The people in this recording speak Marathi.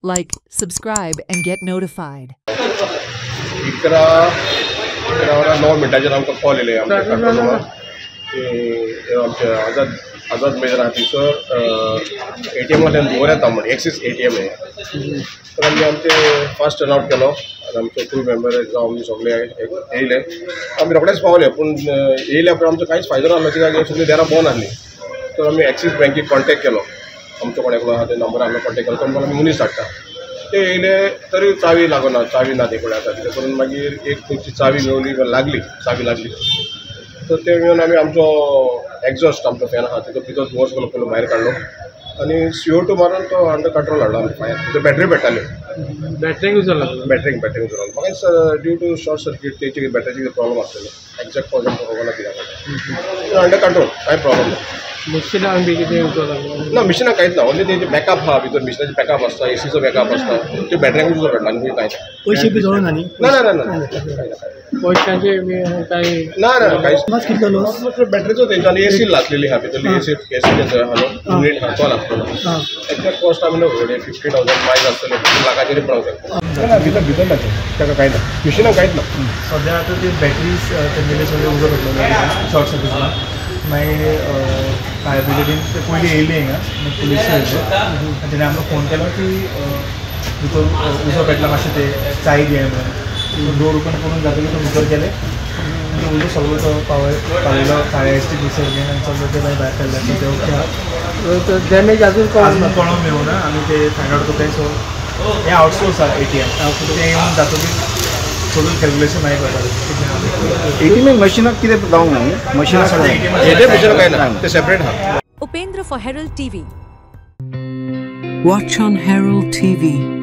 Like, subscribe, and get notified. 11:09 आमकां कॉल येयले आमच्या कंट्रोल रूमाक की आमचे आझाद मेजर आहा थंयसर ATM-तल्यान दवर येता म्हण एक्सीस ATM हे तर आमी आमचे फास्ट टर्न आउट केलो आनी आमचे क्रू मेंबर जावं आमी सगळे येयले आमी रोखडेच पावले पूण येयल्या उपरांत आमचो कांयच फायदो नासलो कित्याक सगळीं दारां बंद आसलीं तर आमी एक्सीस बँकेक कॉन्टेक्ट केलो आमचो कोण एकलो आहा ते नंबर आमी कॉन्टेक्ट केलो तो म्हणून आमी मनीस धाडटा ते येयले तरी चावी लागना चावी ना ते कडेन आसा कितें करून मागीर एक खंयची चावी मेळ्ळी चावी लागली तर ते घेवन आमी आमचो एग्जॉस्ट आमचो फॅन आहा तितून भितर दुवोस गेलो पयलो भायर काडलो आनी CO2 मारून तो अंडर कंट्रोल हाडलो आमी फायर तितून बॅटरी पेट्टाल्यो बॅटरीक उजो लागलो बॅटरीक उजो म्हाका ड्यू टू शॉर्ट सर्कीट तेची बॅटरीची प्रॉब्लम आसलेलो एक्झॅक्ट कॉज खबर ना कित्याक अंडर कंट्रोल कांय प्रॉब्लम ना मिशिनाक बी कितें उजो लागलो ना मिशिनाक कांयच ना ओन्ली तेजे बॅकअप आहा भितर मिशिनाचे बॅकअप आसता एसीचो बॅकअप आसता ते बॅटरीक उजो पडला आनी कांयच पैसे बी जळून आनी ना ना ना ना पयशांचे बी कांय ना ना कांयच मात कितलो लॉस बॅटरीचो तेंचो आनी एसी लासलेली आहा भितरली एसी हालो युनीट तो लासलेलो एक्झॅक्ट कॉस्ट आमी न्हू 50,000 प्रायस आसतले 2 लाखाचेर पडूंक ना भितर नाचे ताका कांय ना मिशिनाक कांयच ना सद्या आतां ते बॅटरीज तेंगेले सगळे उजो पडलेले शॉर्ट सर्किटान मागीर फायर ब्रिगेडीन ते पयलीं येयली हिंगा मागीर पुलीस येयले आनी तेणें आमकां फोन केलो की भितर उजो पेटला मातशें ते चाय दिया म्हणून डोर ओपन करून जातकीर तो भितर गेले आनी उजो सगळो तो पावयलो फायर एक्सटिंग्विशर घेवन आनी सगळो ते भायर काडले ते ओके आहा डॅमेज अजून कळोंक मेळूना आमी ते फायंड आउट करता सो हे आउटसोर्स आहा ATM ते येवन जातकीर सगळें कॅल्कुलेशन मागीर करता ATM मशीनाक कितें जावंक ना मशीनाक मशीनाक कांय ना ते सेपरेट आहा Upendra for Herald TV. Watch on Herald TV.